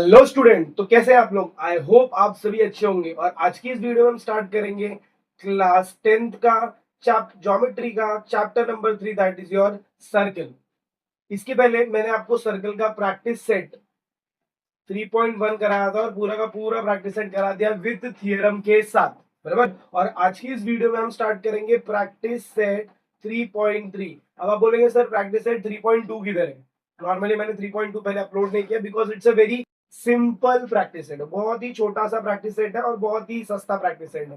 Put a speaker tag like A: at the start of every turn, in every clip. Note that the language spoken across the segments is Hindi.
A: हेलो स्टूडेंट, तो कैसे हैं आप लोग। आई होप आप सभी अच्छे होंगे। और आज की इस वीडियो में हम स्टार्ट करेंगे क्लास 10th का ज्योमेट्री का chapter number 3, that is your circle. इसके पहले मैंने आपको सर्कल का प्रैक्टिस सेट 3.1 कराया था और पूरा का पूरा प्रैक्टिस सेट करा दिया विद थियरम के साथ, बराबर। और आज की इस वीडियो में हम स्टार्ट करेंगे प्रैक्टिस सेट 3.3। अब आप बोलेंगे सर प्रैक्टिस सेट 3.2 किधर है। नॉर्मली मैंने 3.2 पहले अपलोड नहीं किया because it's a very simple practice set है, बहुत ही छोटा सा प्रैक्टिस सेट है और बहुत ही सस्ता प्रैक्टिस सेट है।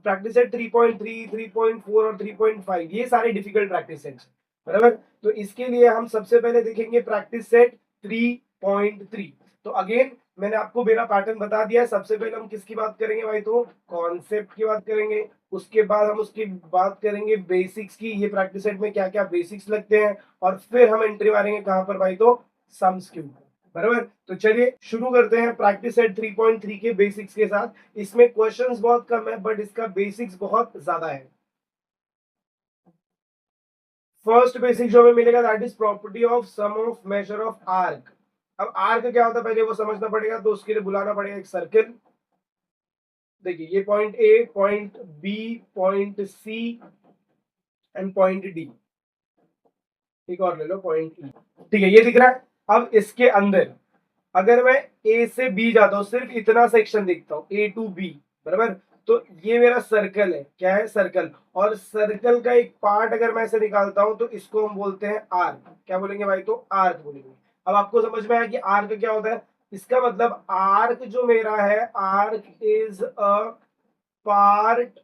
A: प्रैक्टिस सेट 3.3, 3.4 और 3.5 ये सारे डिफिकल्ट प्रैक्टिस सेट है, बराबर। तो इसके लिए हम सबसे पहले देखेंगे प्रैक्टिस सेट 3.3। तो अगेन मैंने आपको मेरा पैटर्न बता दिया है। सबसे पहले हम किसकी बात करेंगे भाई, तो कॉन्सेप्ट की बात करेंगे। उसके बाद हम उसकी बात करेंगे बेसिक्स की, ये प्रैक्टिस सेट में क्या क्या बेसिक्स लगते हैं। और फिर हम एंट्री मारेंगे कहां पर भाई, तो सम्स के ऊपर, बराबर। तो चलिए शुरू करते हैं प्रैक्टिस सेट 3.3 के बेसिक्स के साथ। इसमें क्वेश्चंस बहुत कम है बट इसका बेसिक्स बहुत ज्यादा है। फर्स्ट बेसिक जो हमें मिलेगा that is property of sum of measure of arc. अब आर्क क्या होता है पहले वो समझना पड़ेगा, तो उसके लिए बुलाना पड़ेगा एक सर्कल। देखिए ये point A, point B, point C and point D. एक और ले लो पॉइंट ई, ठीक है, ये दिख रहा है। अब इसके अंदर अगर मैं ए से बी जाता हूं, सिर्फ इतना सेक्शन देखता हूं ए टू बी, बराबर। तो ये मेरा सर्कल है, क्या है, सर्कल। और सर्कल का एक पार्ट अगर मैं ऐसे निकालता हूं तो इसको हम बोलते हैं आर्क। क्या बोलेंगे भाई, तो आर्क बोलेंगे। अब आपको समझ में आया कि आर्क क्या होता है। इसका मतलब आर्क जो मेरा है, arc is a part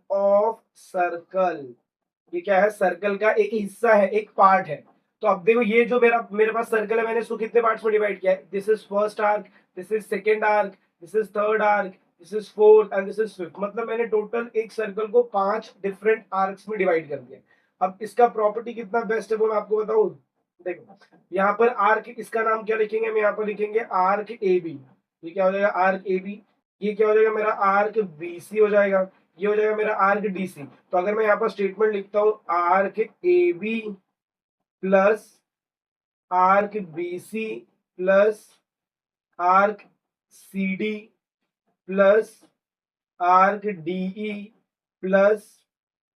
A: of circle. ये क्या है, सर्कल का एक हिस्सा है, एक पार्ट है। तो अब देखो ये जो मेरे पास सर्कल है, मैंने इसको कितने पार्ट्स में डिवाइड किया है। This is first arc, this is second arc, this is third arc, this is fourth and this is fifth. मतलब मैंने टोटल एक सर्कल को 5 डिफरेंट आर्क्स में डिवाइड कर दिया। अब इसका प्रॉपर्टी कितना बेस्ट है वो मैं आपको बताऊं। देखो यहाँ पर आर्क, इसका नाम क्या लिखेंगे, हम यहाँ पर लिखेंगे आर्क ए बी। ये क्या हो जाएगा, आर्क ए बी। ये क्या हो जाएगा, मेरा आर्क बी सी हो जाएगा। ये हो जाएगा मेरा आर्क डी सी। तो अगर मैं यहाँ पर स्टेटमेंट लिखता हूँ arc A B plus arc B C plus arc C D plus arc DE plus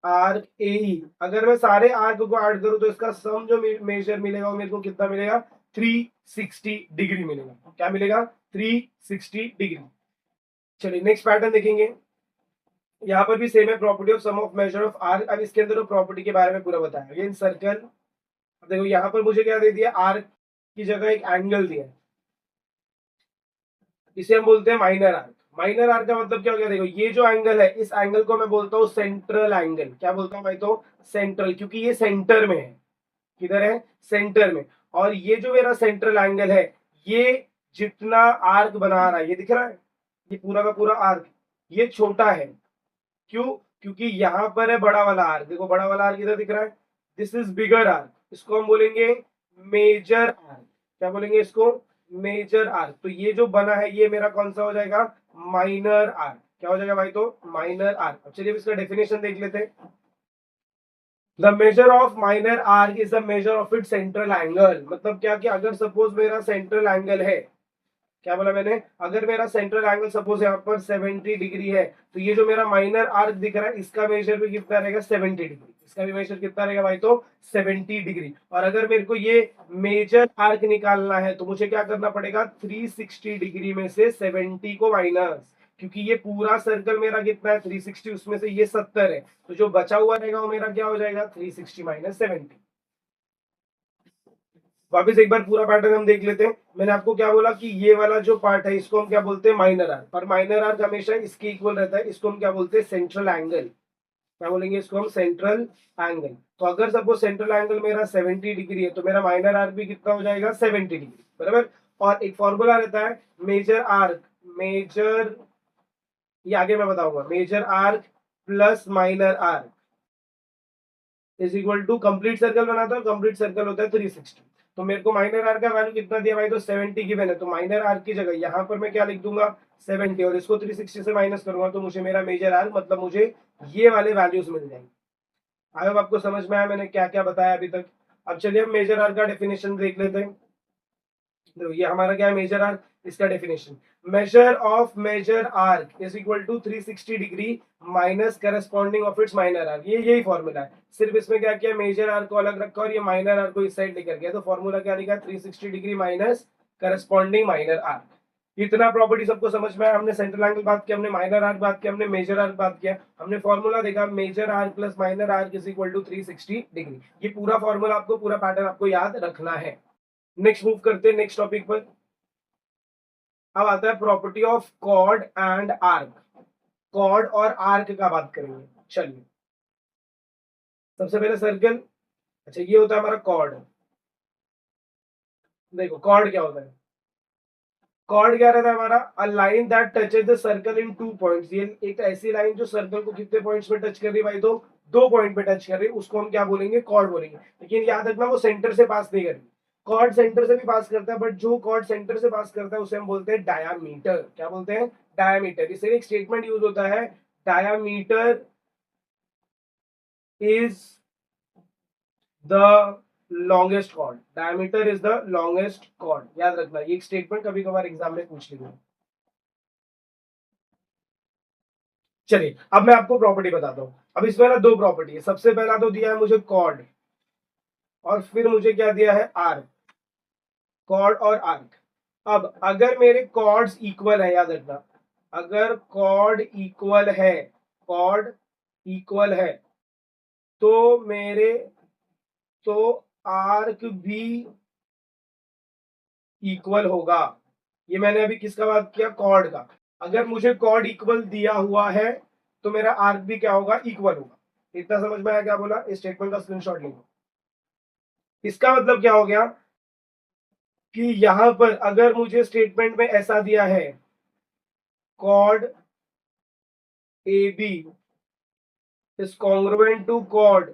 A: arc A E. अगर मैं सारे आर्क को ऐड करूं तो इसका सम जो मेजर मिलेगा वो मेरे को कितना मिलेगा, 360 डिग्री मिलेगा। क्या मिलेगा, 360 डिग्री। चलिए नेक्स्ट पैटर्न देखेंगे। यहाँ पर भी सेम है, property of sum of measure of arc. अब इसके अंदर प्रॉपर्टी के बारे में पूरा बताया। अगेन सर्कल, देखो यहाँ पर मुझे क्या दे दिया, आर्क की जगह एक एंगल दिया है, इसे हम बोलते हैं माइनर आर्क। माइनर आर्क का मतलब क्या हो गया, देखो ये जो एंगल है, इस एंगल को मैं बोलता हूँ सेंट्रल एंगल। क्या बोलता हूँ भाई, तो सेंट्रल, क्योंकि ये सेंटर में है। किधर है, सेंटर में। और ये जो मेरा सेंट्रल एंगल है, ये जितना आर्क बना रहा है, ये दिख रहा है, ये पूरा का पूरा आर्क, ये छोटा है। क्यों, क्योंकि यहां पर है बड़ा वाला आर्क। देखो बड़ा वाला आर्क इधर दिख रहा है, दिस इज बिगर आर्क। इसको हम बोलेंगे मेजर आर्क। क्या बोलेंगे इसको, मेजर आर्क। तो ये जो बना है ये मेरा कौन सा हो जाएगा, माइनर आर्क। क्या हो जाएगा भाई, तो माइनर आर्क। अब चलिए इसका डेफिनेशन देख लेते हैं। The measure of minor arc is the measure of it central angle. मतलब क्या कि अगर सपोज मेरा सेंट्रल एंगल है, क्या बोला मैंने, अगर मेरा सेंट्रल एंगल सपोज यहाँ पर 70 डिग्री है, तो ये जो मेरा माइनर आर्क दिख रहा है इसका मेजर भी कितना रहेगा, 70 डिग्री। इसका भी मेजर कितना रहेगा भाई, तो 70 डिग्री। और अगर मेरे को ये मेजर आर्क निकालना है तो मुझे क्या करना पड़ेगा, 360 डिग्री में से 70 को माइनस, क्योंकि ये पूरा सर्कल मेरा कितना है 360, उसमें से ये 70 है, तो जो बचा हुआ रहेगा वो मेरा क्या हो जाएगा, 360 माइनस 70। वापिस एक बार पूरा पैटर्न हम देख लेते हैं। मैंने आपको क्या बोला कि ये वाला जो पार्ट है इसको हम क्या बोलते हैं, माइनर आर्क। और माइनर आर्क हमेशा इसके इक्वल रहता है, इसको हम क्या बोलते हैं, सेंट्रल एंगल। क्या बोलेंगे इसको हम, सेंट्रल एंगल। तो अगर सपोज सेंट्रल एंगल मेरा 70 डिग्री है तो मेरा माइनर आर्क भी कितना हो जाएगा, 70 डिग्री, बराबर। और एक फॉर्मूला रहता है मेजर आर्क, मेजर, ये आगे मैं बताऊंगा, major arc plus minor arc is equal to, complete circle बनाता है, कंप्लीट सर्कल होता है 360। तो मेरे को माइनर आर का वैल्यू कितना दिया भाई, तो 70 गिवन है। तो माइनर आर की जगह यहाँ पर मैं क्या लिख दूंगा, 70, और इसको 360 से माइनस करूंगा तो मुझे मेरा मेजर आर, मतलब मुझे ये वाले वैल्यूज मिल जाएंगे। आई होप आपको समझ में आया मैंने क्या क्या बताया अभी तक। अब चलिए हम मेजर आर का डेफिनेशन देख लेते हैं। देखो ये हमारा क्या है, मेजर आर्क, इसका definition, measure of major arc is equal to 360 degree minus corresponding of its minor arc. ये यही फॉर्मूला है, सिर्फ इसमें क्या किया, मेजर आर्क को अलग रखा और ये माइनर आर्क को इस साइड लेकर गया, तो फॉर्मूला क्या लिखा, 360 degree minus corresponding minor arc. इतना प्रॉपर्टी सबको समझ में आया। हमने सेंट्रल एंगल बात किया, हमने माइनर आर्क बात किया, हमने मेजर आर्क बात किया, हमने फॉर्मूला देखा, major arc plus minor arc is equal to 360 degree. ये पूरा फॉर्मूला आपको, पूरा पैटर्न आपको याद रखना है। नेक्स्ट मूव करते हैं नेक्स्ट टॉपिक पर। अब आता है property of chord and arc. Chord और आर्क का बात करेंगे। चलिए सबसे पहले सर्कल, अच्छा ये होता है हमारा कॉर्ड। देखो कॉर्ड क्या होता है, कॉर्ड क्या रहता है हमारा, a line that touches the circle in 2 points. ये एक ऐसी लाइन जो सर्कल को कितने पॉइंट्स पे टच कर रही है भाई, तो 2 पॉइंट पे टच कर रही है, उसको हम क्या बोलेंगे, कॉर्ड बोलेंगे। लेकिन याद रखना वो सेंटर से पास नहीं कर रही। कॉर्ड सेंटर से भी पास करता है, बट जो कॉर्ड सेंटर से पास करता है उसे हम बोलते हैं डायामीटर। क्या बोलते हैं, डायामीटर। इससे एक स्टेटमेंट यूज होता है, diameter is the longest chord. Diameter is the longest chord, याद रखना, ये एक स्टेटमेंट कभी कभार एग्जाम में पूछ लेंगे। चलिए अब मैं आपको प्रॉपर्टी बताता हूं। अब इसमें ना 2 प्रॉपर्टी है। सबसे पहला तो दिया है मुझे कॉर्ड, और फिर मुझे क्या दिया है, आर्क। कॉर्ड और आर्क। अब अगर मेरे कॉर्ड्स इक्वल है, याद रखना, अगर कॉर्ड इक्वल है, कॉर्ड इक्वल है, तो मेरे, तो आर्क भी इक्वल होगा। ये मैंने अभी किसका बात किया, कॉर्ड का। अगर मुझे कॉर्ड इक्वल दिया हुआ है तो मेरा आर्क भी क्या होगा, इक्वल होगा। इतना समझ में आया क्या बोला, इस स्टेटमेंट का स्क्रीनशॉट लो। इसका मतलब क्या हो गया कि यहां पर अगर मुझे स्टेटमेंट में ऐसा दिया है, chord A B is congruent to chord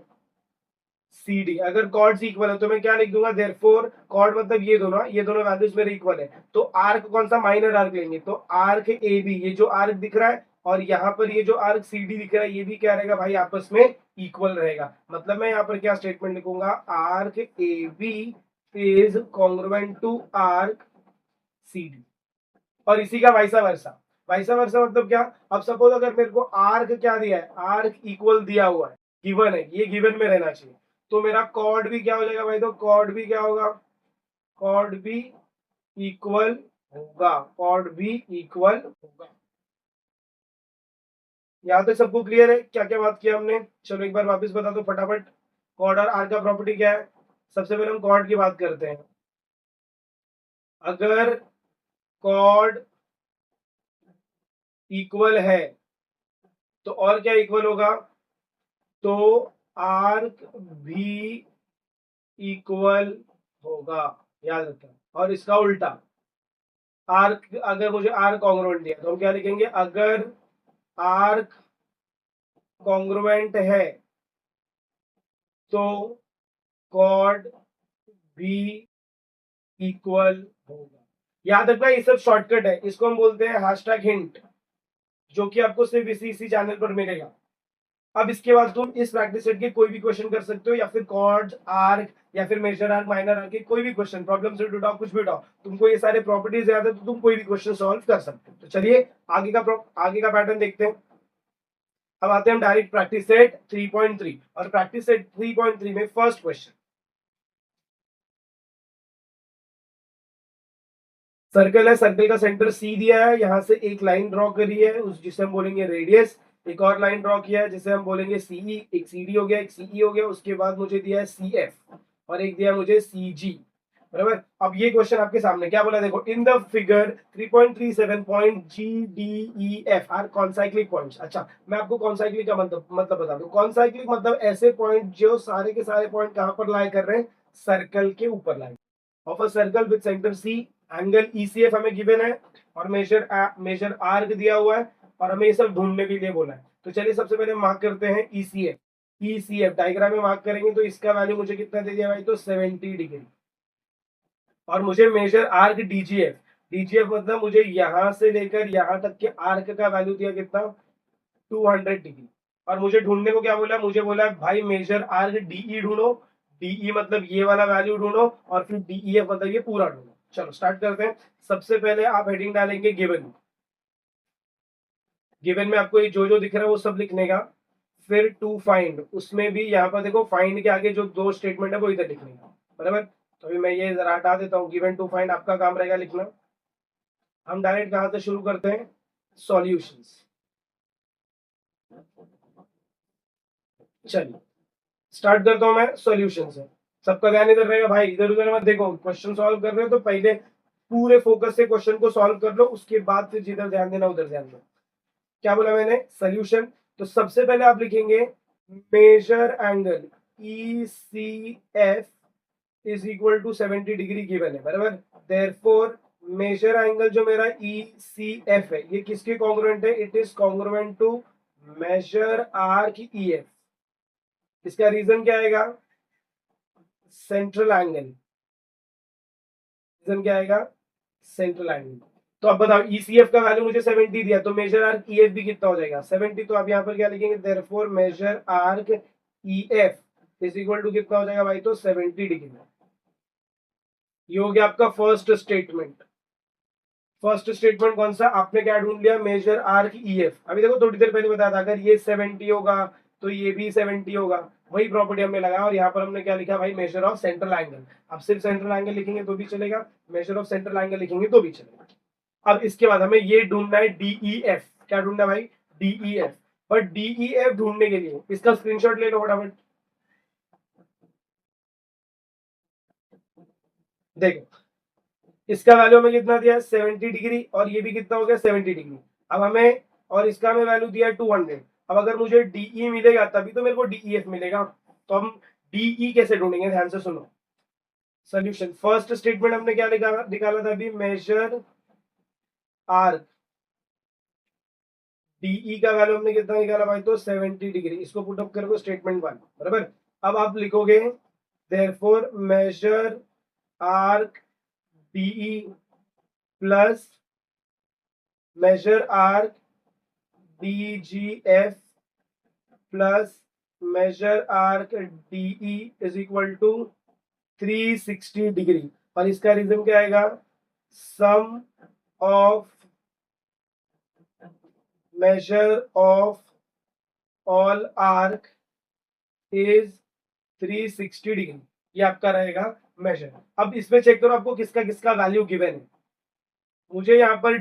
A: C D. अगर कॉर्ड्स इक्वल है तो मैं क्या लिख दूंगा, देयरफॉर कॉर्ड मतलब ये दोनों वैल्यूज मेरे इक्वल है, तो आर्क कौन सा, माइनर आर्क लेंगे, तो आर्क ए बी, ये जो आर्क दिख रहा है और यहाँ पर ये जो आर्क सी डी दिख रहा है, ये भी क्या रहेगा भाई, आपस में इक्वल रहेगा। मतलब मैं यहाँ पर क्या स्टेटमेंट लिखूंगा, arc A B is congruent to arc C D. और इसी का वाइसा वर्सा। वाइसा वर्सा मतलब क्या, अब सपोज अगर मेरे को आर्क क्या दिया है, आर्क इक्वल दिया हुआ है, गिवन है, ये गिवन में रहना चाहिए, तो मेरा कॉर्ड भी क्या हो जाएगा भाई, तो कॉर्ड भी क्या होगा, कॉर्ड भी इक्वल होगा, कॉर्ड भी इक्वल होगा। यहां तक सबको क्लियर है, क्या क्या बात किया हमने। चलो एक बार वापस बता दो फटाफट, कॉर्ड और आर का प्रॉपर्टी क्या है। सबसे पहले हम कॉर्ड की बात करते हैं। अगर कॉर्ड इक्वल है तो और क्या इक्वल होगा, तो आर्क भी इक्वल होगा, याद रखना। और इसका उल्टा, आर्क, अगर मुझे आर्क कॉन्ग्रुएंट दिया तो हम क्या लिखेंगे, अगर आर्क कॉन्ग्रुएंट है तो कॉर्ड भी इक्वल होगा। याद रखना ये सब शॉर्टकट है, इसको हम बोलते हैं हैशटैग हिंट, जो कि आपको सिर्फ इसी चैनल पर मिलेगा। अब इसके बाद तुम इस प्रैक्टिस सेट के कोई भी क्वेश्चन कर सकते हो, या फिर कॉर्ड आर्क या फिर मेजर आर्क माइनर आर्क के कोई भी क्वेश्चन, प्रॉब्लम से उठाओ, कुछ भी उठाओ, तुमको ये सारे प्रॉपर्टीज याद है तो तुम कोई भी क्वेश्चन सॉल्व कर सकते हो। तो चलिए आगे का पैटर्न देखते हैं। अब आते हैं हम डायरेक्ट प्रैक्टिस सेट 3.3, और प्रैक्टिस सेट 3.3 में फर्स्ट क्वेश्चन, सर्कल है, सर्कल का सेंटर सी दिया है, यहां से एक लाइन ड्रॉ करी है उस जिसे हम बोलेंगे रेडियस, एक और लाइन ड्रॉ किया है जिसे हम बोलेंगे सीई, एक सीडी हो गया, एक सीई हो गया, उसके बाद मुझे दिया है सीएफ और एक दिया है मुझे सीजी। बराबर। अब ये क्वेश्चन आपके सामने क्या बोला, देखो, इन the figure 3.37 point G D E F R concyclic points. अच्छा मैं आपको कॉन्साइक्लिक का मतलब बता दूं, कॉन्साइक्लिक मतलब ऐसे पॉइंट जो सारे के सारे पॉइंट कहां पर लाई कर रहे हैं, सर्कल के ऊपर lie of a circle with centre C, angle ECF हमें गिवन है, और मेजर आर्क दिया हुआ है, और हमें ये सब ढूंढने के लिए बोला है। तो चलिए सबसे पहले मार्क करते हैं ईसीएफ। ईसीएफ डायग्राम में मार्क करेंगे तो इसका वैल्यू मुझे कितना दे दिया भाई, तो 70 डिग्री। और मुझे मेजर आर्क डीजीएफ, डीजीएफ मतलब मुझे यहां से लेकर यहां तक के आर्क का वैल्यू दिया कितना, 200 डिग्री। और मुझे ढूंढने को क्या बोला, मुझे बोला भाई मेजर आर्क डीई ढूंढो, डीई मतलब ये वाला वैल्यू ढूंढो, और फिर डीईएफ मतलब ये पूरा ढूंढो। चलो स्टार्ट करते हैं। सबसे पहले आप हेडिंग डालेंगे गिवन। गिवन में आपको ये जो जो दिख रहा है वो सब लिखने का। फिर टू फाइंड, उसमें भी यहाँ पर देखो फाइंड के आगे जो दो स्टेटमेंट है वो इधर लिखने का, बराबर। तो अभी मैं ये जरा हटा देता हूँ, गिवन टू फाइंड आपका काम रहेगा लिखना। हम डायरेक्ट कहाँ से शुरू करते हैं, सॉल्यूशंस। चलिए स्टार्ट करता हूँ मैं सॉल्यूशन से। सबका ध्यान इधर रहेगा भाई, इधर उधर मत देखो। क्वेश्चन सॉल्व कर रहे हो तो पहले पूरे फोकस से क्वेश्चन को सॉल्व कर लो, उसके बाद फिर जिधर ध्यान देना उधर ध्यान दो। क्या बोला मैंने, सोल्यूशन। तो सबसे पहले आप लिखेंगे measure angle E C F is equal to 70 degree given है, बराबर। देयरफॉर मेजर एंगल जो मेरा ई सी एफ है ये किसके कॉन्ग्रुएंट है, it is congruent to measure arc E F. इसका रीजन क्या आएगा, सेंट्रल एंगल। रीजन क्या आएगा, सेंट्रल एंगल। तो अब बताओ ईसीएफ का वैल्यू मुझे 70 दिया, तो मेजर आर्क ईएफ भी कितना हो जाएगा, 70। तो आप यहाँ पर क्या लिखेंगे, therefore measure arc EF is equal to कितना हो जाएगा भाई, तो 70 डिग्री। ये हो गया आपका फर्स्ट स्टेटमेंट। फर्स्ट स्टेटमेंट कौन सा, आपने क्या ढूंढ लिया, मेजर आर्क ईएफ। अभी देखो थोड़ी देर पहले बताया था अगर ये 70 होगा तो ये भी 70 होगा, वही प्रॉपर्टी हमने लगाया। और यहाँ पर हमने क्या लिखा भाई, मेजर ऑफ सेंट्रल एंगल। अब सिर्फ सेंट्रल एंगल लिखेंगे तो भी चलेगा, मेजर ऑफ सेंट्रल एंगल लिखेंगे तो भी चलेगा। अब इसके बाद हमें ये ढूंढना है डीईएफ। क्या ढूंढना है भाई, डीईएफ। पर डीईएफ ढूंढने के लिए इसका स्क्रीनशॉट ले लो फटाफट। देखो इसका वैल्यू हमें कितना दिया है, 70 डिग्री, और ये भी कितना हो गया, 70 डिग्री। अब हमें, और इसका हमें वैल्यू दिया है 200। अब अगर मुझे डीई मिलेगा तभी तो मेरे को डीईएफ मिलेगा। तो हम डीई कैसे ढूंढेंगे, ध्यान से सुनो। सोल्यूशन, फर्स्ट स्टेटमेंट हमने क्या निकाला था अभी, मेजर आर्क। डीई का वैल्यू हमने कितना निकाला भाई, तो 70 डिग्री। इसको पुट अप करोगे स्टेटमेंट 1, बराबर। अब आप लिखोगे therefore measure arc DE plus measure arc D G F plus measure arc DE is equal to 360 degree. और इसका रीजन क्या आएगा, sum of measure of all arc is 360 degree. ये आपका रहेगा मेजर। अब इसमें चेक करो आपको किसका किसका वैल्यू गिवन है। मुझे यहाँ पर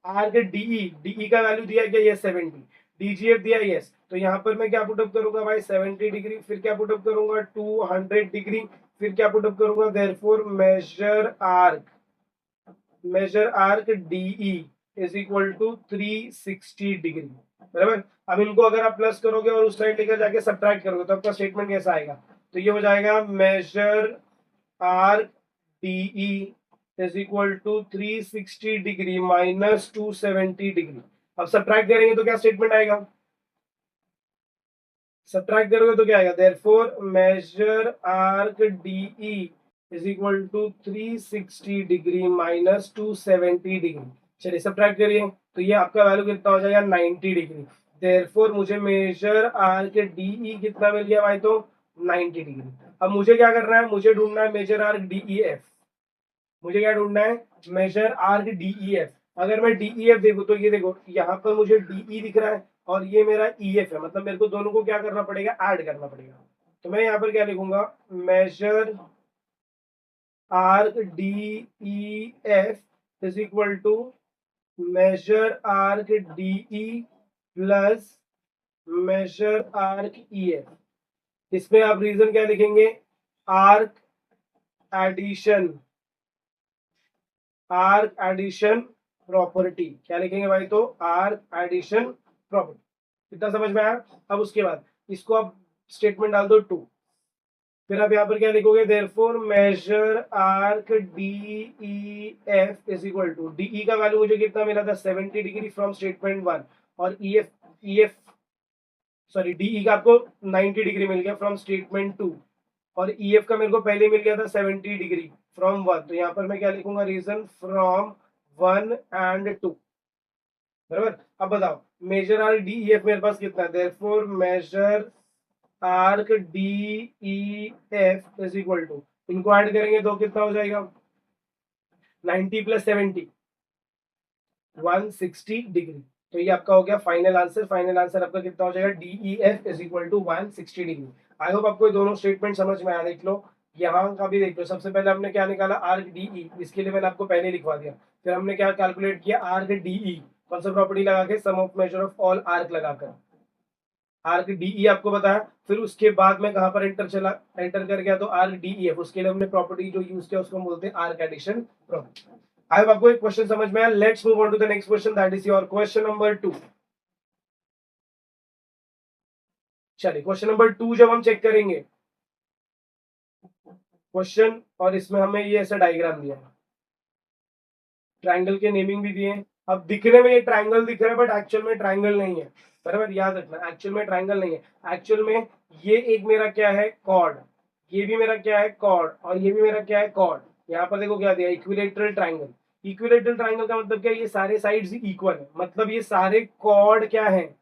A: आर्क डीई का वैल्यू दिया क्या, ये 70। डीजीएफ दिया यस, तो यहाँ पर मैं क्या पुटअप करूंगा भाई, 70 डिग्री। फिर क्या पुटअप करूंगा, 200 डिग्री। फिर क्या पुटअप करूंगा, therefore measure arc DE is equal to 360 degree, बराबर। अब इनको अगर आप प्लस करोगे और उस साइड लेकर जाके सब्ट्रैक्ट करोगे तो आपका स्टेटमेंट कैसा आएगा, तो ये हो जाएगा measure arc DE is equal to 360 degree minus 270 degree. अब सब्ट्रैक्ट करेंगे तो क्या स्टेटमेंट आएगा, सब्ट्रैक्ट करोगे तो क्या आएगा, therefore measure arc DE is equal to 360 degree minus 270 degree. चलिए सब्ट्रैक्ट करिए तो ये आपका वैल्यू कितना हो जाएगा, 90 डिग्री। देयरफॉर मुझे मेजर आर्क डीई कितना मिल गया भाई, तो 90 डिग्री। अब मुझे क्या करना है, मुझे ढूंढना है मेजर आर्क डीईएफ। मुझे क्या ढूंढना है, मेजर आर्क डीईएफ। अगर मैं डीईएफ देखूं तो ये देखो यहाँ पर मुझे डीई दिख रहा है और ये मेरा ईएफ है, मतलब मेरे को दोनों को क्या करना पड़ेगा, ऐड करना पड़ेगा। तो मैं यहाँ पर क्या लिखूंगा, measure arc DEF is equal to measure arc DE plus measure arc EF. इसमें आप रीजन क्या लिखेंगे, arc addition, arc addition property. क्या लिखेंगे भाई, तो आर्क एडिशन प्रॉपर्टी। इतना समझ में आया। अब उसके बाद इसको आप स्टेटमेंट डाल दो 2। फिर आप यहाँ पर क्या लिखोगे, therefore measure arc DEF is equal to, DE का वैल्यू मुझे कितना मिला था, 70 डिग्री फ्रॉम स्टेटमेंट 1। और ईएफ सॉरी डीई का आपको 90 डिग्री मिल गया फ्रॉम स्टेटमेंट 2। और ईएफ का मेरे को पहले मिल गया था 70 डिग्री फ्रॉम 1। तो यहाँ पर मैं क्या लिखूंगा, रीजन फ्रॉम 1 एंड 2, बराबर। अब बताओ मेजर आर्क डीईएफ मेरे पास कितना है, therefore measure arc DEF is equal to, इनको ऐड करेंगे तो कितना हो जाएगा, 90 प्लस 70 160 डिग्री। तो ये आपका हो गया फाइनल आंसर। फाइनल आंसर आपका कितना हो जाएगा, DEF is equal to 160 degree. I hope आपको ये दोनों स्टेटमेंट समझ में आया। देख लो यहाँ का भी देख लो। सबसे पहले हमने क्या निकाला, आर्क DE, इसके लिए मैंने आपको पहले लिखवा दिया। फिर हमने क्या कैलकुलेट किया, आर्क DE, कौन सा प्रॉपर्टी लगा के, sum of measure of all arc लगाकर आर्क DE आपको बताया। फिर उसके बाद में कहां पर एंटर कर गया, तो आर्क DEF, उसके लिए हमने प्रॉपर्टी जो यूज किया उसको हम बोलते हैं arc addition property. I hope आपको एक क्वेश्चन समझ में आया। Let's move on to the next question, that is your question number 2। चलिए क्वेश्चन नंबर 2 जब हम चेक करेंगे क्वेश्चन, और इसमें हमें ये ऐसा डायग्राम दिया है, ट्रायंगल के नेमिंग भी दिए हैं। अब दिखने में ये ट्रायंगल दिख रहा है बट एक्चुअल में ट्रायंगल नहीं है, बराबर याद रखना, एक्चुअल में ट्रायंगल नहीं है। एक्चुअल में ये एक मेरा क्या है, कॉर्ड, ये भी मेरा क्या है, कॉर्ड, और ये भी मेरा क्या है, कॉर्ड। यहाँ पर देखो क्या दिया, इक्विलेटरल ट्रायंगल। इक्विलेटरल ट्रायंगल का मतलब क्या है, ये सारे साइड्स इक्वल है, मतलब ये सारे कॉर्ड क्या है,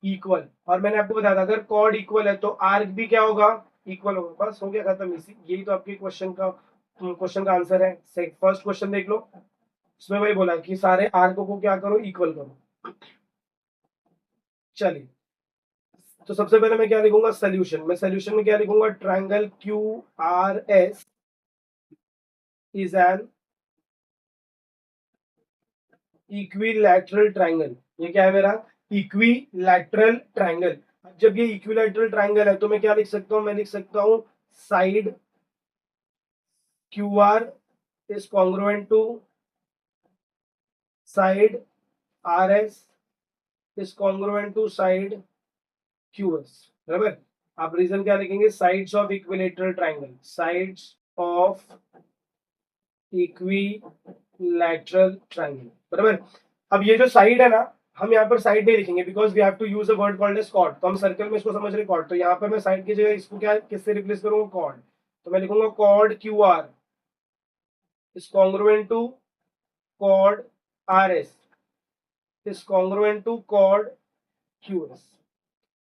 A: इक्वल। और मैंने आपको बताया था अगर कॉर्ड इक्वल है तो आर्क भी क्या होगा, इक्वल होगा। बस हो गया खत्म, इसी यही तो आपके क्वेश्चन का आंसर है। फर्स्ट क्वेश्चन देख लो, उसमें वही बोला कि सारे आर्कों को क्या करो, इक्वल करो। चलिए, तो सबसे पहले मैं क्या लिखूंगा, सोल्यूशन। मैं सोल्यूशन में क्या लिखूंगा, triangle QRS is an equilateral triangle. ये क्या है मेरा, इक्विलैटरल ट्रायंगल। जब ये इक्विलैटरल ट्रायंगल है तो मैं क्या लिख सकता हूं, मैं लिख सकता हूं side QR is congruent to side RS is congruent to side QS, बराबर। आप रीजन क्या लिखेंगे, sides of equilateral triangle, sides of equilateral triangle, बराबर। अब ये जो साइड है ना, हम यहाँ पर साइड नहीं लिखेंगे because we have to use a word called as chord. तो हम सर्कल में इसको समझ रहे कॉर्ड, तो यहाँ पर मैं साइड की जगह इसको क्या किससे रिप्लेस करूंगा, कॉर्ड। तो मैं लिखूंगा cord QR is congruent to chord RS is congruent to chord QS।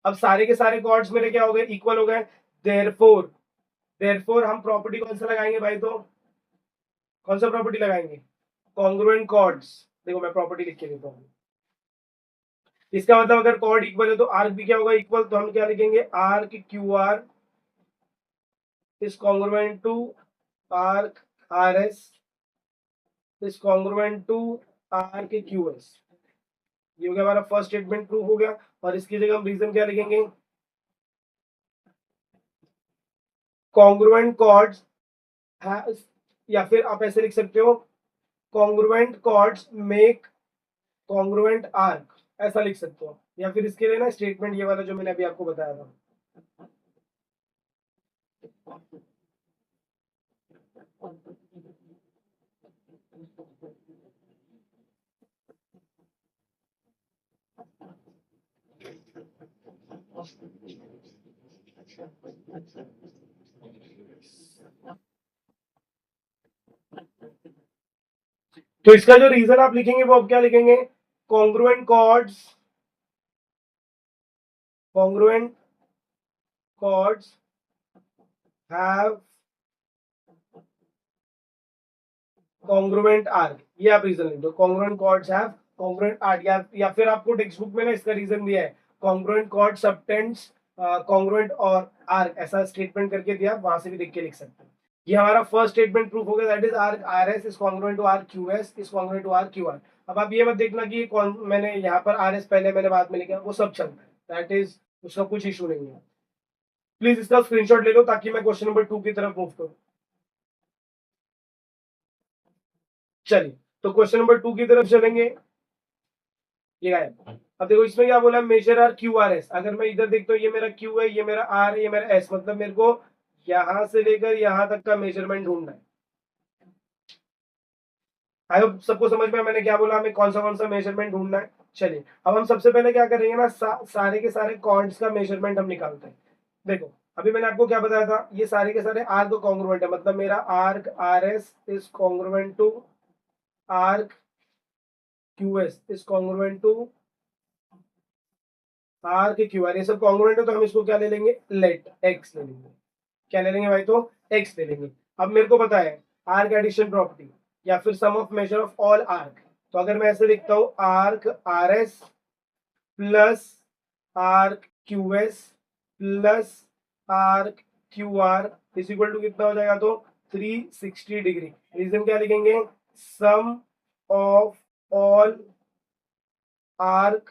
A: अब सारे के सारे कॉर्ड्स मेरे क्या हो गए, इक्वल हो गए। देयरफॉर हम प्रॉपर्टी कौन सा लगाएंगे भाई, तो कौन सा प्रॉपर्टी लगाएंगे, कॉन्ग्रुएंट कॉर्ड्स। देखो मैं प्रॉपर्टी लिख के देता हूँ। इसका मतलब अगर कॉर्ड इक्वल है तो आर्क भी क्या होगा, इक्वल। तो हम क्या लिखेंगे, arc QR is congruent to arc RS is congruent to arc QS। ये हो गया हमारा फर्स्ट स्टेटमेंट, प्रूफ हो गया। और इसकी जगह हम रीजन क्या लिखेंगे, कॉन्ग्रुएंट कॉर्ड्स, या फिर आप ऐसे लिख सकते हो, congruent chords make congruent arc, ऐसा लिख सकते हो। या फिर इसके लिए ना स्टेटमेंट ये वाला जो मैंने अभी आपको बताया था। तो इसका जो रीजन आप लिखेंगे वो आप क्या लिखेंगे, congruent chords, congruent chords have congruent arc. ये आप रीजन लिख दो, congruent chords have congruent arc. या फिर आपको टेक्स्ट बुक में ना इसका रीजन दिया है, कॉन्ग्रुएंट कॉर्ड सबटेंड्स कॉन्ग्रुएंट और आर्क, ऐसा स्टेटमेंट करके दिया, वहां से भी देख के लिख सकते हैं। ये हमारा फर्स्ट स्टेटमेंट प्रूफ हो गया, that is arc RS is congruent to arc QS is congruent to arc QR। अब आप ये मत देखना कि मैंने यहाँ पर RS पहले मैंने बाद में लिखा, वो सब चलता है, दैट इज उसका कुछ इशू नहीं है। प्लीज इसका स्क्रीनशॉट ले लो ताकि मैं क्वेश्चन नंबर 2 की तरफ मूव करूं। चलिए, तो क्वेश्चन नंबर 2 की तरफ चलेंगे। ये गायब। अब देखो इसमें क्या बोला, मेजर आर QRS। अगर मैं इधर देखता हूँ, ये मेरा Q है, ये मेरा R है, ये मेरा S, मतलब मेरे को यहां से लेकर यहां तक का मेजरमेंट ढूंढना है। आई होप सबको समझ में मैंने क्या बोला, हमें कौन सा मेजरमेंट ढूंढना है। चलिए, अब हम सबसे पहले क्या करेंगे ना, सारे के सारे कॉर्ड्स का मेजरमेंट हम निकालते हैं। देखो अभी मैंने आपको क्या बताया था, ये सारे के सारे आर्क कॉन्ग्रुएंट है, मतलब मेरा arc RS is congruent to arc QS is congruent to arc QR। ये सब कॉन्ग्रुएंट है तो हम इसको क्या ले लेंगे, लेट X ले लेंगे। क्या ले लेंगे भाई, तो X ले लेंगे। अब मेरे को पता है आर्क एडिशन प्रॉपर्टी, या फिर sum of measure of all arc. तो अगर मैं ऐसे लिखता हूँ arc R S plus arc Q S plus arc Q R is equal to कितना हो जाएगा, तो 360 डिग्री। रीजन क्या लिखेंगे, sum of all arc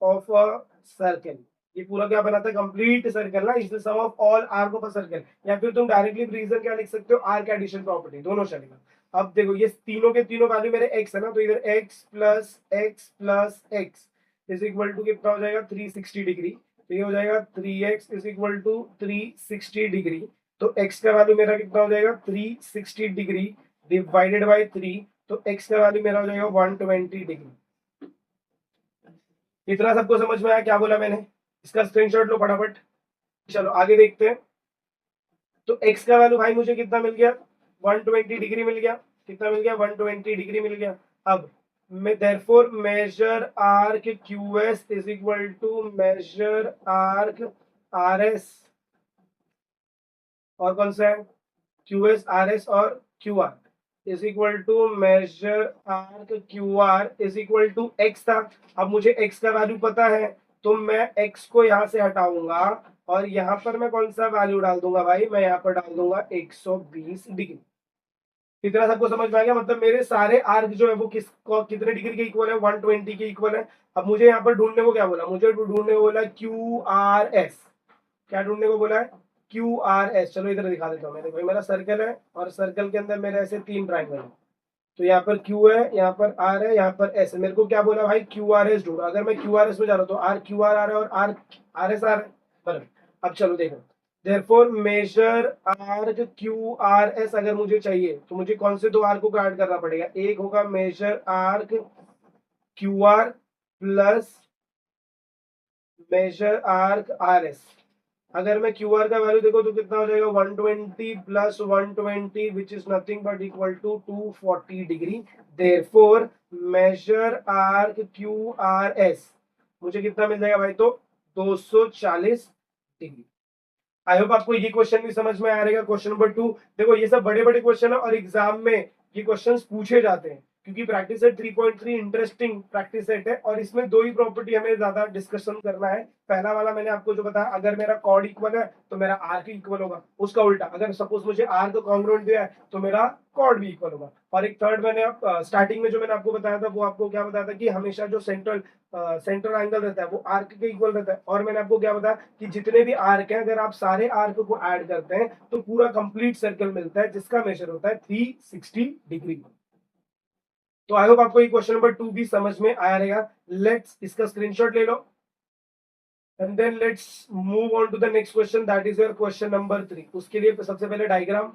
A: of a circle. ये पूरा क्या बनाता है, कंप्लीट सर्कल ना, इसलिए sum of all arc of a circle. या फिर तुम डायरेक्टली रीजन क्या लिख सकते हो, आर्क एडिशन प्रॉपर्टी, दोनों चलेगा। अब देखो ये तीनों के तीनों वैल्यू मेरे x है ना, तो इधर x plus x is equal to कितना हो जाएगा 360 डिग्री। तो ये हो जाएगा 3x is equal to 360 degree. तो x का वैल्यू मेरा कितना हो जाएगा 360 डिग्री डिवाइडेड बाई 3। तो x का वैल्यू मेरा हो जाएगा 120 डिग्री। इतना सबको समझ में आया क्या बोला मैंने, इसका स्क्रीनशॉट लो फटाफट। चलो आगे देखते हैं। तो x का वैल्यू भाई मुझे कितना मिल गया, 120 डिग्री मिल गया। कितना मिल गया, 120 डिग्री मिल गया। अब मैं therefore measure arc QS is equal to measure arc RS, और कौन सा है QS RS और QR is equal to measure arc QR is equal to x था। अब मुझे x का वैल्यू पता है, तो मैं x को यहां से हटाऊंगा और यहाँ पर मैं कौन सा वैल्यू डाल दूंगा भाई, मैं यहाँ पर डाल दूंगा 120 डिग्री। इतना सबको समझ में आ गया, मतलब मेरे सारे आर्क जो है वो कितने डिग्री के इक्वल है, 120 के इक्वल है। अब मुझे यहाँ पर ढूंढने को क्या बोला, मुझे ढूंढने को बोला QRS। क्या ढूंढने को बोला है, QRS। चलो इधर दिखा देता हूँ मैं। देखो मेरा सर्कल है और सर्कल के अंदर मेरे ऐसे 3 ट्राइंगल है। तो यहाँ पर Q है, यहाँ पर R है, यहाँ पर S है। मेरे को क्या बोला भाई, QRS ढूंढो। अगर मैं QRS में जा रहा हूँ तो RQR आ रहा है और RS आ रहा है, बराबर। अब चलो देखो, देयरफॉर मेजर आर्क QRS अगर मुझे चाहिए तो मुझे कौन से दो आर्क को ऐड करना पड़ेगा, एक होगा measure arc QR plus measure arc RS। अगर मैं QR का वैल्यू देखो तो कितना हो जाएगा, 120 plus 120 which is nothing but equal to 240 degree. Therefore measure arc QRS मुझे कितना मिल जाएगा भाई, तो 240 डिग्री। आई होप आपको ये क्वेश्चन भी समझ में आ रहेगा। क्वेश्चन नंबर 2, देखो ये सब बड़े बड़े क्वेश्चन है और एग्जाम में ये क्वेश्चंस पूछे जाते हैं, क्योंकि practice set 3.3 interesting practice set है और इसमें दो ही प्रॉपर्टी हमें ज्यादा डिस्कशन करना है। पहला वाला मैंने आपको जो बताया, अगर मेरा कॉर्ड इक्वल है तो मेरा आर्क इक्वल होगा। उसका उल्टा, अगर सपोज मुझे आर्क कॉन्ग्रुएंट दिया है तो मेरा कॉर्ड भी इक्वल होगा। और एक थर्ड मैंने स्टार्टिंग में जो मैंने आपको बताया था, वो आपको क्या बताया था कि हमेशा जो सेंट्रल एंगल रहता है वो आर्क के इक्वल रहता है। और मैंने आपको क्या बताया कि जितने भी आर्क हैं, अगर आप सारे आर्क को ऐड करते हैं तो पूरा कंप्लीट सर्कल मिलता है, जिसका मेजर होता है 360 डिग्री। तो आई होप आपको ये क्वेश्चन नंबर 2 भी समझ में आया रहेगा। लेट्स इसका स्क्रीनशॉट ले लो and then let's move on to the next question, that is your question number 3। उसके लिए सबसे पहले डायग्राम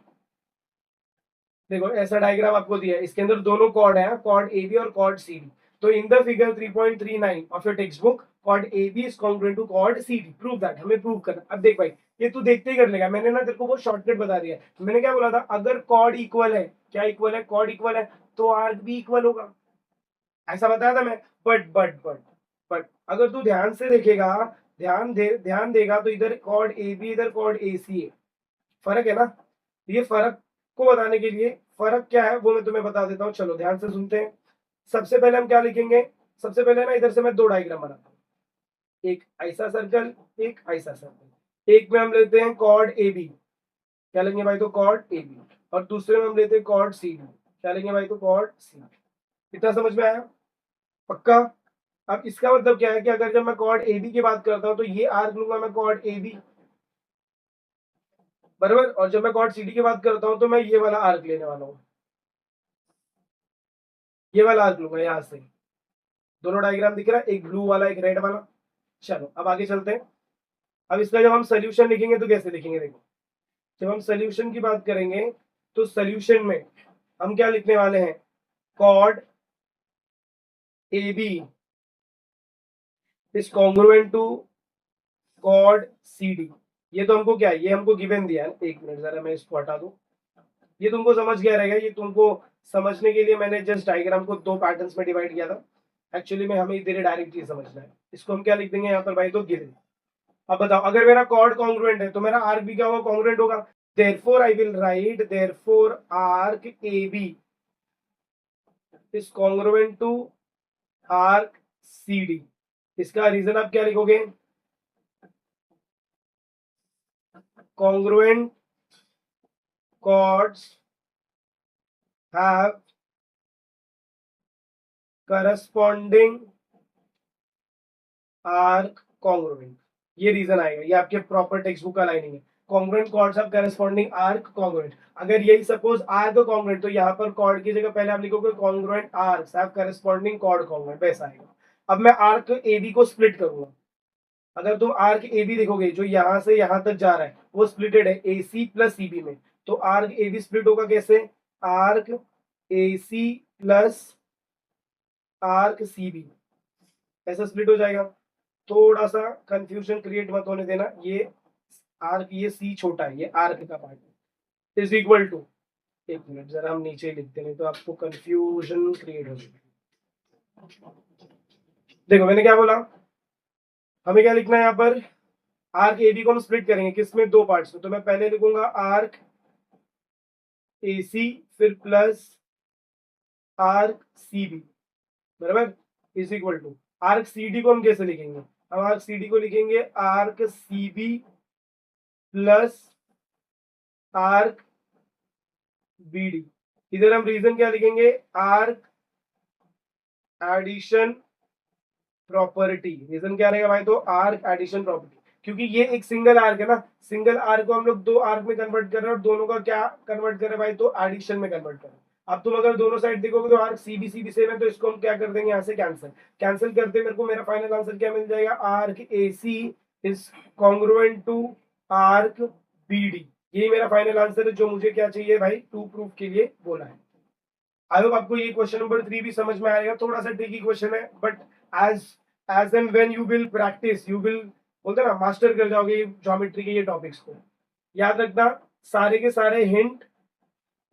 A: देखो, ऐसा डायग्राम आपको दिया है, इसके अंदर दोनों कॉर्ड है, कॉर्ड AB और कॉर्ड CD। तो in the figure 3.39 of your text book chord AB is congruent to chord CD। Prove that, हमें प्रूव करना। अब देख भाई, ये तू देखते ही कर लेगा, मैंने ना तेरे को वो शॉर्टकट बता दिया है। मैंने क्या बोला था, अगर कॉर्ड इक्वल है, क्या इक्वल है, कॉर्ड इक्वल है तो आर्क भी इक्वल होगा, ऐसा बताया था मैं। बट अगर तू ध्यान से देखेगा, ध्यान देगा तो इधर कॉर्ड AB, इधर कॉर्ड AC है, फर्क है ना। ये फर्क को बताने के लिए, फर्क क्या है वो मैं तुम्हें बता देता हूँ, चलो ध्यान से सुनते हैं। सबसे पहले हम क्या लिखेंगे, सबसे पहले ना इधर से मैं दो डायग्राम बनाता हूँ, एक ऐसा सर्कल, एक ऐसा सर्कल। एक में हम लेते हैं कॉर्ड AB, क्या लेंगे भाई, तो कॉर्ड AB। और दूसरे में हम लेते हैं कॉर्ड CD, क्या लेंगे भाई, तो कॉर्ड CD। इतना समझ में आया, पक्का। अब इसका मतलब क्या है कि अगर जब मैं कॉर्ड AB की बात करता हूँ तो ये आर्क लूंगा मैं कॉर्ड AB, बराबर। और जब मैं कॉर्ड CD की बात करता हूँ तो मैं ये वाला आर्क लेने वाला हूँ, ये वाला आर्क लूंगा यहाँ से। दोनों डायग्राम दिख रहा है, एक ब्लू वाला एक रेड वाला। चलो अब आगे चलते हैं। अब इसका जब हम सोल्यूशन लिखेंगे तो कैसे लिखेंगे, देखो जब हम सोल्यूशन की बात करेंगे तो सोल्यूशन में हम क्या लिखने वाले हैं, chord AB is congruent to chord CD। ये तो हमको क्या है, ये हमको गिवन दिया है। एक मिनट जरा मैं इसको हटा दूं, ये तुमको समझ गया रहेगा। ये तुमको समझने के लिए मैंने जस्ट डायग्राम को दो पैटर्न्स में डिवाइड किया था। एक्चुअली में हमें इधर डायरेक्ट ये समझना है। इसको हम क्या लिख देंगे यहाँ पर भाई, तो गिवन। अब बताओ, अगर मेरा कॉर्ड कॉन्ग्रुएंट है तो मेरा आर्क भी क्या होगा, कॉन्ग्रुएंट होगा। therefore I will write therefore arc AB is congruent to arc CD. इसका रीजन आप क्या लिखोगे? congruent chords have corresponding arc congruent. ये रीजन आएगा, ये आपके प्रॉपर टेक्स्ट बुक का लाइनिंग है. congruent chords have corresponding arc congruent. अगर यही सपोज arc congruent, तो यहाँ पर chord की जगह पहले आप लिखोगे congruent arcs have corresponding chord congruent, वैसा आएगा. अब मैं आर्क AB को स्प्लिट करूंगा. अगर तुम आर्क AB देखोगे जो यहां से यहां तक जा रहा है वो स्प्लिटेड है AC प्लस CB में. तो आर्क AB स्प्लिट होगा कैसे? Arc AC plus arc CB, ऐसा स्प्लिट हो जाएगा. थोड़ा सा कंफ्यूजन क्रिएट मत होने देना. ये आर्क, ये C छोटा है, ये आर्क का पार्ट है, इज इक्वल टू, एक मिनट जरा हम नीचे लिखते हैं तो आपको कंफ्यूजन क्रिएट हो जाएगा. देखो मैंने क्या बोला, हमें क्या लिखना है यहाँ पर? आर्क AB को हम स्प्लिट करेंगे किसमें? दो पार्ट्स में. तो मैं पहले लिखूंगा आर्क AC फिर प्लस आर्क CB, बराबर, is equal to arc CD को हम कैसे लिखेंगे? अब आर्क CD को लिखेंगे arc CB plus arc BD. इधर हम रीजन क्या लिखेंगे? Arc addition property. रीजन क्या रहेगा भाई? तो आर्क एडिशन प्रॉपर्टी, क्योंकि ये एक सिंगल आर्क है ना. सिंगल आर्क को हम लोग दो आर्क में कन्वर्ट कर रहे हैं और दोनों का क्या कन्वर्ट कर रहे हैं भाई? तो एडिशन में कन्वर्ट कर रहे हैं. अब तुम अगर दोनों साइड देखोगे तो आर्क CB CB सेम है, तो इसको हम क्या कर देंगे? यहाँ से कैंसिल करते मेरे को मेरा फाइनल आंसर क्या मिल जाएगा? Arc AC is congruent to arc BD. ये मेरा फाइनल आंसर है जो मुझे क्या चाहिए भाई? टू प्रूफ के लिए बोला है. आई होप आपको ये क्वेश्चन नंबर 3 भी समझ में आएगा. थोड़ा सा ट्रिकी क्वेश्चन है, but as and when you will practise you will, बोलते ना, मास्टर कर जाओगे ज्योमेट्री के ये टॉपिक्स को. याद रखना सारे के सारे हिंट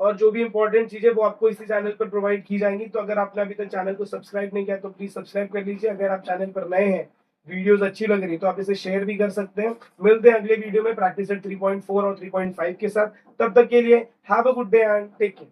A: और जो भी इंपॉर्टेंट चीजें वो आपको इसी चैनल पर प्रोवाइड की जाएंगी. तो अगर आपने अभी तक चैनल को सब्सक्राइब नहीं किया तो प्लीज सब्सक्राइब कर लीजिए. अगर आप चैनल पर नए हैं, वीडियोस अच्छी लग रही तो आप इसे शेयर भी कर सकते हैं. मिलते हैं अगले वीडियो में प्रैक्टिस 3.4 और 3.5 के साथ. तब तक के लिए have a good day and take care.